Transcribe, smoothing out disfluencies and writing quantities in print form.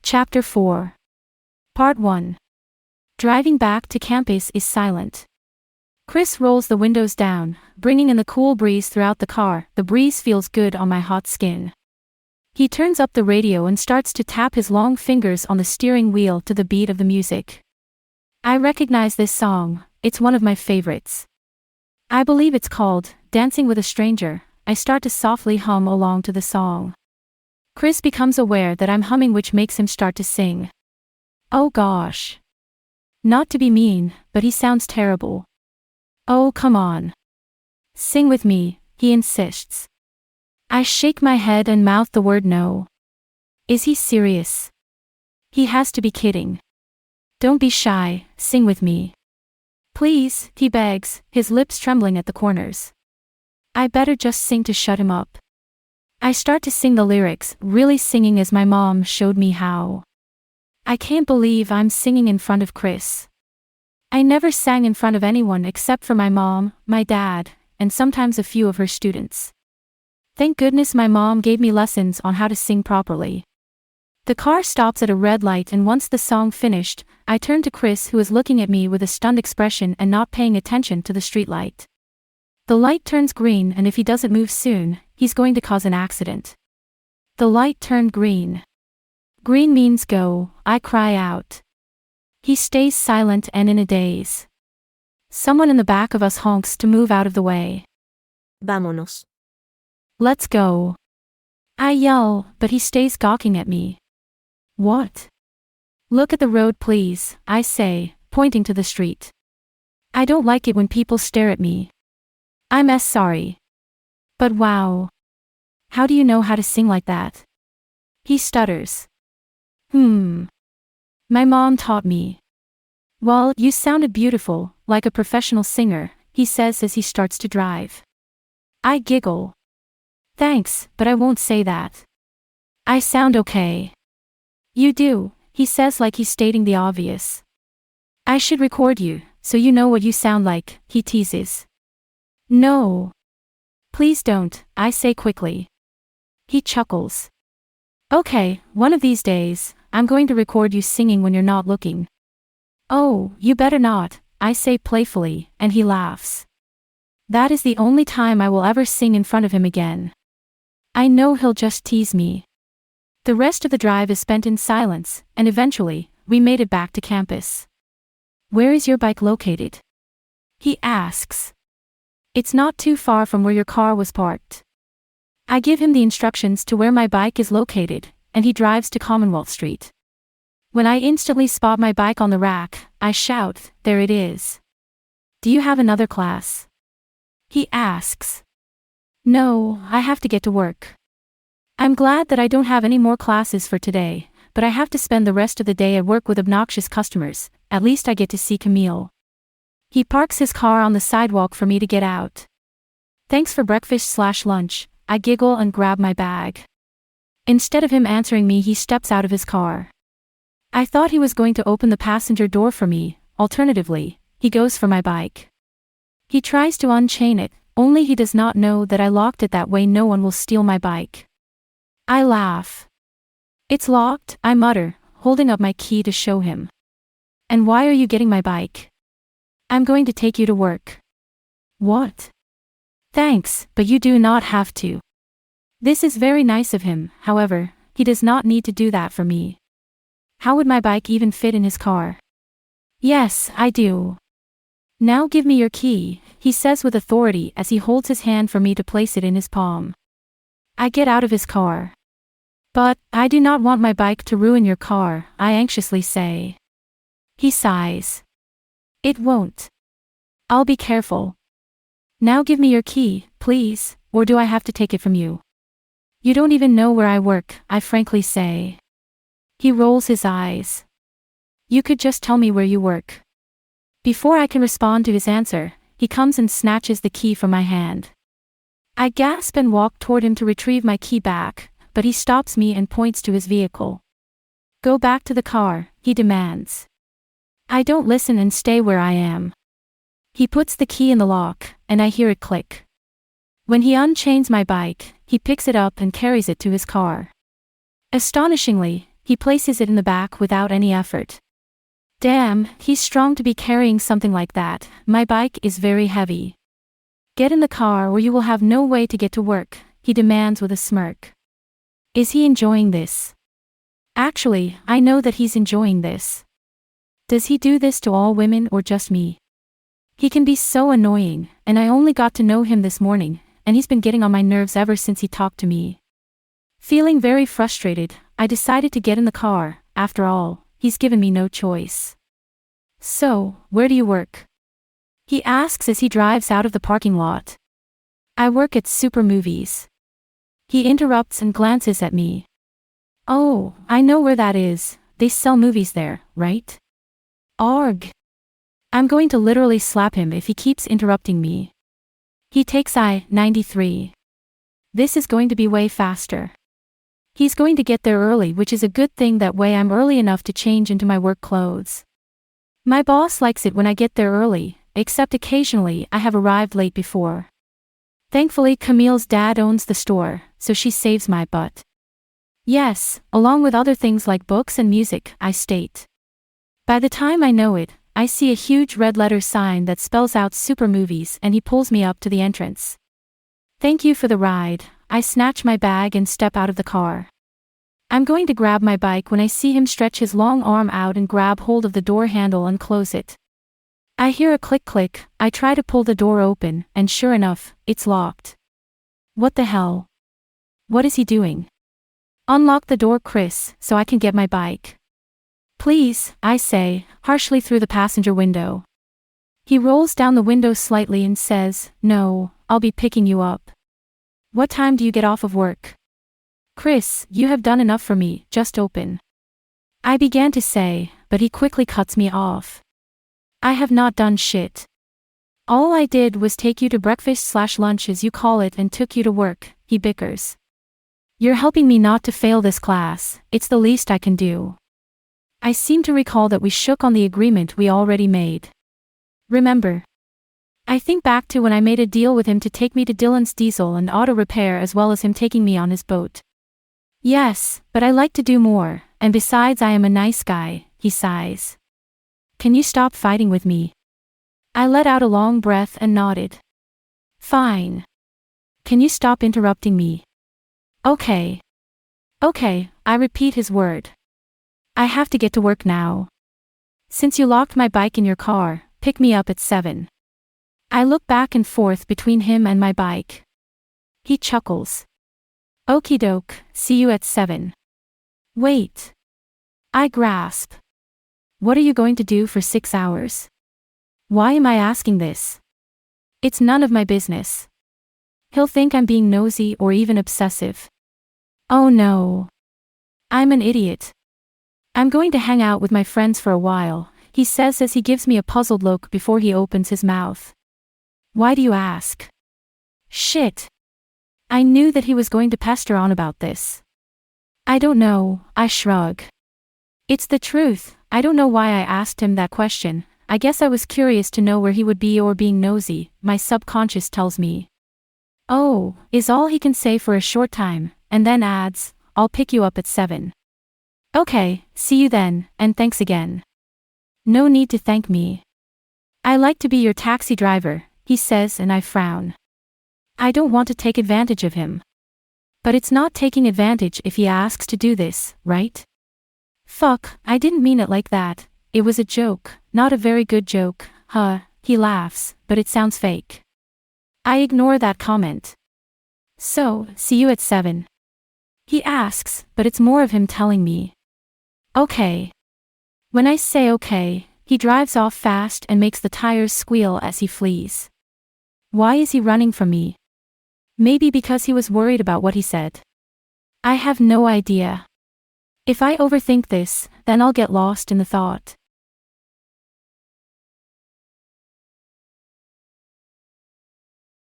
Chapter 4. Part 1. Driving back to campus is silent. Chris rolls the windows down, bringing in the cool breeze throughout the car. The breeze feels good on my hot skin. He turns up the radio and starts to tap his long fingers on the steering wheel to the beat of the music. I recognize this song, it's one of my favorites. I believe it's called Dancing with a Stranger. I start to softly hum along to the song. Chris becomes aware that I'm humming, which makes him start to sing. Oh gosh. Not to be mean, but he sounds terrible. Oh, come on. Sing with me, he insists. I shake my head and mouth the word no. Is he serious? He has to be kidding. Don't be shy, sing with me. Please, he begs, his lips trembling at the corners. I better just sing to shut him up. I start to sing the lyrics, really singing as my mom showed me how. I can't believe I'm singing in front of Chris. I never sang in front of anyone except for my mom, my dad, and sometimes a few of her students. Thank goodness my mom gave me lessons on how to sing properly. The car stops at a red light, and once the song finished, I turn to Chris, who is looking at me with a stunned expression and not paying attention to the streetlight. The light turns green, and if he doesn't move soon, he's going to cause an accident. The light turned green. Green means go, I cry out. He stays silent and in a daze. Someone in the back of us honks to move out of the way. Vámonos. Let's go. I yell, but he stays gawking at me. What? Look at the road, please, I say, pointing to the street. I don't like it when people stare at me. I'm sorry. But wow. How do you know how to sing like that? He stutters. My mom taught me. Well, you sounded beautiful, like a professional singer, he says as he starts to drive. I giggle. Thanks, but I won't say that. I sound okay. You do, he says like he's stating the obvious. I should record you, so you know what you sound like, he teases. No. Please don't, I say quickly. He chuckles. Okay, one of these days, I'm going to record you singing when you're not looking. Oh, you better not, I say playfully, and he laughs. That is the only time I will ever sing in front of him again. I know he'll just tease me. The rest of the drive is spent in silence, and eventually, we made it back to campus. Where is your bike located? He asks. It's not too far from where your car was parked. I give him the instructions to where my bike is located, and he drives to Commonwealth Street. When I instantly spot my bike on the rack, I shout, there it is. Do you have another class? He asks. No, I have to get to work. I'm glad that I don't have any more classes for today, but I have to spend the rest of the day at work with obnoxious customers. At least I get to see Camille. He parks his car on the sidewalk for me to get out. Thanks for breakfast/lunch, I giggle and grab my bag. Instead of him answering me, he steps out of his car. I thought he was going to open the passenger door for me. Alternatively, he goes for my bike. He tries to unchain it, only he does not know that I locked it. That way no one will steal my bike. I laugh. It's locked, I mutter, holding up my key to show him. And why are you getting my bike? I'm going to take you to work. What? Thanks, but you do not have to. This is very nice of him, however, he does not need to do that for me. How would my bike even fit in his car? Yes, I do. Now give me your key, he says with authority as he holds his hand for me to place it in his palm. I get out of his car. But, I do not want my bike to ruin your car, I anxiously say. He sighs. It won't. I'll be careful. Now give me your key, please, or do I have to take it from you? You don't even know where I work, I frankly say. He rolls his eyes. You could just tell me where you work. Before I can respond to his answer, he comes and snatches the key from my hand. I gasp and walk toward him to retrieve my key back, but he stops me and points to his vehicle. Go back to the car, he demands. I don't listen and stay where I am. He puts the key in the lock, and I hear it click. When he unchains my bike, he picks it up and carries it to his car. Astonishingly, he places it in the back without any effort. Damn, he's strong to be carrying something like that. My bike is very heavy. Get in the car or you will have no way to get to work, he demands with a smirk. Is he enjoying this? Actually, I know that he's enjoying this. Does he do this to all women or just me? He can be so annoying, and I only got to know him this morning, and he's been getting on my nerves ever since he talked to me. Feeling very frustrated, I decided to get in the car. After all, he's given me no choice. So, where do you work? He asks as he drives out of the parking lot. I work at Super Movies. He interrupts and glances at me. Oh, I know where that is. They sell movies there, right? Arg. I'm going to literally slap him if he keeps interrupting me. He takes I-93. This is going to be way faster. He's going to get there early, which is a good thing, that way I'm early enough to change into my work clothes. My boss likes it when I get there early, except occasionally I have arrived late before. Thankfully Camille's dad owns the store, so she saves my butt. Yes, along with other things like books and music, I state. By the time I know it, I see a huge red letter sign that spells out Super Movies, and he pulls me up to the entrance. Thank you for the ride. I snatch my bag and step out of the car. I'm going to grab my bike when I see him stretch his long arm out and grab hold of the door handle and close it. I hear a click. I try to pull the door open, and sure enough, it's locked. What the hell? What is he doing? Unlock the door, Chris, so I can get my bike. Please, I say, harshly through the passenger window. He rolls down the window slightly and says, No, I'll be picking you up. What time do you get off of work? Chris, you have done enough for me, just open. I began to say, but he quickly cuts me off. I have not done shit. All I did was take you to breakfast/lunch as you call it and took you to work, he bickers. You're helping me not to fail this class, it's the least I can do. I seem to recall that we shook on the agreement we already made. Remember? I think back to when I made a deal with him to take me to Dylan's Diesel and Auto Repair, as well as him taking me on his boat. Yes, but I like to do more, and besides I am a nice guy, he sighs. Can you stop fighting with me? I let out a long breath and nodded. Fine. Can you stop interrupting me? Okay. Okay, I repeat his word. I have to get to work now. Since you locked my bike in your car, pick me up at 7. I look back and forth between him and my bike. He chuckles. Okie doke, see you at 7. Wait. I grasp. What are you going to do for 6 hours? Why am I asking this? It's none of my business. He'll think I'm being nosy or even obsessive. Oh no. I'm an idiot. I'm going to hang out with my friends for a while, he says as he gives me a puzzled look before he opens his mouth. Why do you ask? Shit. I knew that he was going to pester on about this. I don't know, I shrug. It's the truth, I don't know why I asked him that question. I guess I was curious to know where he would be or being nosy, my subconscious tells me. Oh, is all he can say for a short time, and then adds, I'll pick you up at 7. Okay, see you then, and thanks again. No need to thank me. I like to be your taxi driver, he says, and I frown. I don't want to take advantage of him. But it's not taking advantage if he asks to do this, right? Fuck, I didn't mean it like that. It was a joke, not a very good joke, huh, he laughs, but it sounds fake. I ignore that comment. So, see you at 7. He asks, but it's more of him telling me. Okay. When I say okay, he drives off fast and makes the tires squeal as he flees. Why is he running from me? Maybe because he was worried about what he said. I have no idea. If I overthink this, then I'll get lost in the thought.